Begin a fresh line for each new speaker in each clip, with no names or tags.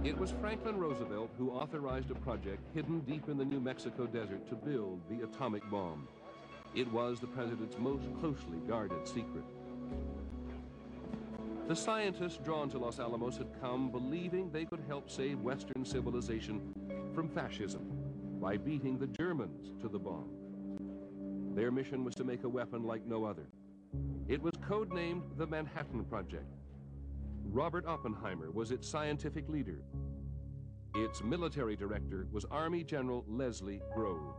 It was Franklin Roosevelt who authorized a project hidden deep in the New Mexico desert to build the atomic bomb. It was the president's most closely guarded secret. The scientists drawn to Los Alamos had come believing they could help save Western civilization from fascism by beating the Germans to the bomb. Their mission was to make a weapon like no other. It was codenamed the Manhattan Project. Robert Oppenheimer was its scientific leader. Its military director was Army General Leslie Groves.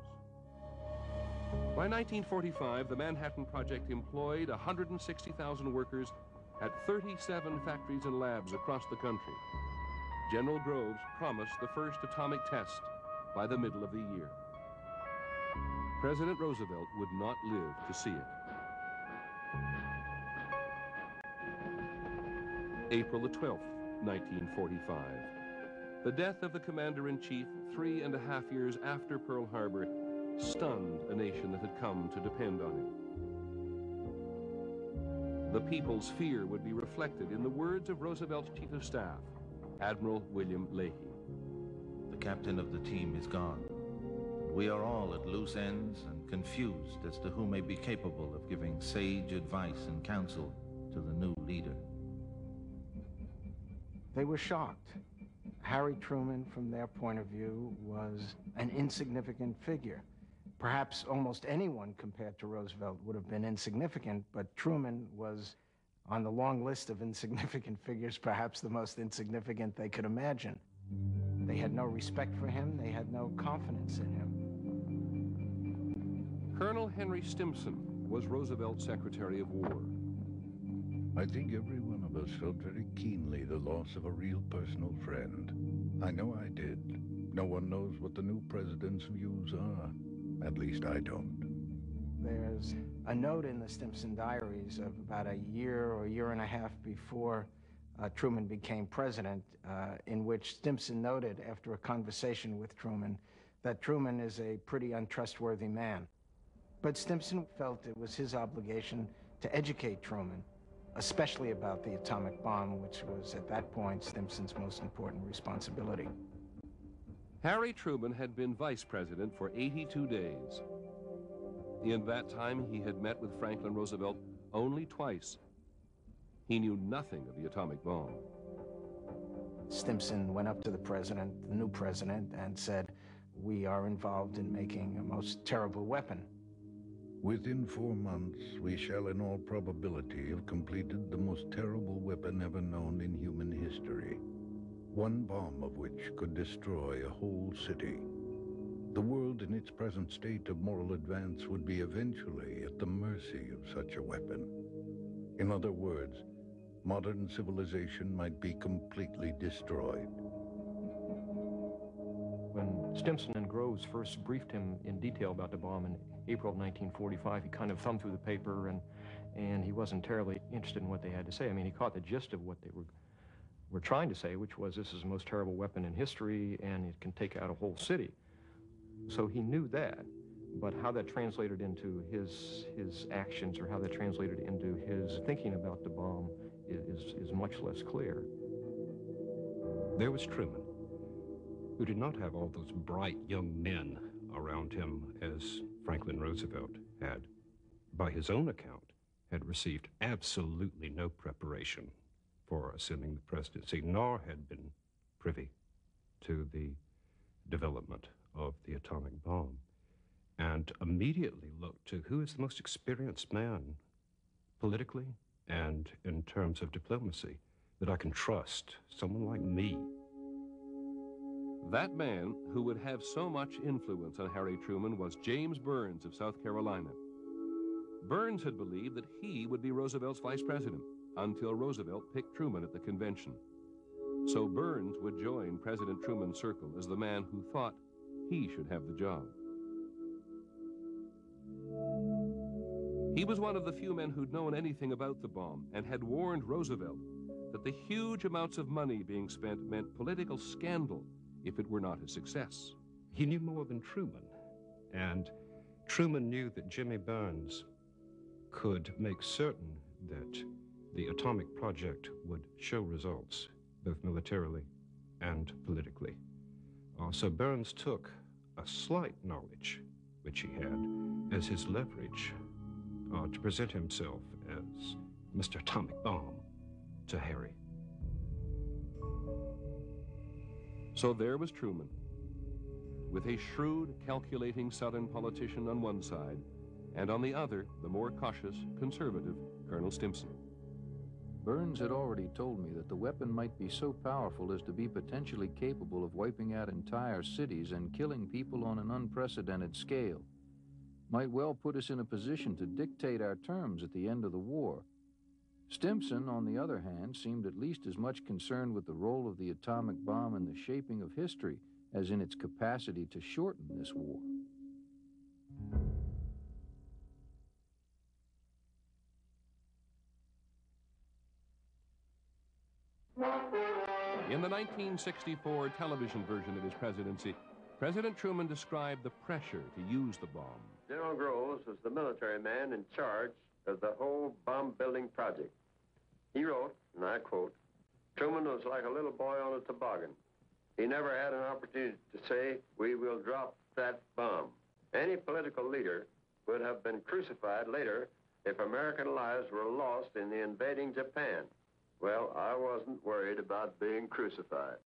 By 1945, the Manhattan Project employed 160,000 workers at 37 factories and labs across the country. General Groves promised the first atomic test by the middle of the year. President Roosevelt would not live to see it. April the 12th, 1945. The death of the commander-in-chief 3.5 years after Pearl Harbor stunned a nation that had come to depend on him. The people's fear would be reflected in the words of Roosevelt's chief of staff, Admiral William Leahy.
The captain of the team is gone. We are all at loose ends and confused as to who may be capable of giving sage advice and counsel to the new leader.
They were shocked. Harry Truman, from their point of view, was an insignificant figure. Perhaps almost anyone compared to Roosevelt would have been insignificant, but Truman was on the long list of insignificant figures, perhaps the most insignificant they could imagine. They had no respect for him. They had no confidence in him.
Colonel Henry Stimson was Roosevelt's Secretary of War.
I think every one of us felt very keenly the loss of a real personal friend. I know I did. No one knows what the new president's views are. At least I don't.
There's a note in the Stimson diaries of about a year or year and a half before Truman became president, in which Stimson noted, after a conversation with Truman, that Truman is a pretty untrustworthy man. But Stimson felt it was his obligation to educate Truman, especially about the atomic bomb, which was, at that point, Stimson's most important responsibility.
Harry Truman had been vice president for 82 days. In that time, he had met with Franklin Roosevelt only twice. He knew nothing of the atomic bomb.
Stimson went up to the president, the new president, and said, "We are involved in making a most terrible weapon.
Within 4 months, we shall in all probability have completed the most terrible weapon ever known in human history. One bomb of which could destroy a whole city. The world in its present state of moral advance would be eventually at the mercy of such a weapon. In other words, modern civilization might be completely destroyed."
When Stimson and Groves first briefed him in detail about the bomb in April of 1945, he kind of thumbed through the paper and he wasn't terribly interested in what they had to say. I mean, he caught the gist of what they were trying to say, which was this is the most terrible weapon in history and it can take out a whole city. So he knew that, but how that translated into his actions or how that translated into his thinking about the bomb is much less clear.
There was Truman, who did not have all those bright young men around him as Franklin Roosevelt had. By his own account, had received absolutely no preparation for assuming the presidency, nor had been privy to the development of the atomic bomb, and immediately looked to who is the most experienced man politically and in terms of diplomacy that I can trust, someone like me.
That man who would have so much influence on Harry Truman was James Burns of South Carolina. Burns had believed that he would be Roosevelt's vice president until Roosevelt picked Truman at the convention. So Burns would join President Truman's circle as the man who thought he should have the job. He was one of the few men who'd known anything about the bomb and had warned Roosevelt that the huge amounts of money being spent meant political scandal if it were not a success.
He knew more than Truman, and Truman knew that Jimmy Burns could make certain that the atomic project would show results, both militarily and politically. So Burns took a slight knowledge, which he had, as his leverage to present himself as Mr. Atomic Bomb to Harry.
So there was Truman, with a shrewd, calculating Southern politician on one side, and on the other, the more cautious, conservative Colonel Stimson.
Burns had already told me that the weapon might be so powerful as to be potentially capable of wiping out entire cities and killing people on an unprecedented scale. Might well put us in a position to dictate our terms at the end of the war. Stimson, on the other hand, seemed at least as much concerned with the role of the atomic bomb in the shaping of history as in its capacity to shorten this war.
In the 1964 television version of his presidency, President Truman described the pressure to use the bomb.
General Groves was the military man in charge of the whole bomb-building project. He wrote, and I quote, "Truman was like a little boy on a toboggan. He never had an opportunity to say, 'We will drop that bomb.' Any political leader would have been crucified later if American lives were lost in the invading Japan. Well, I wasn't worried about being crucified."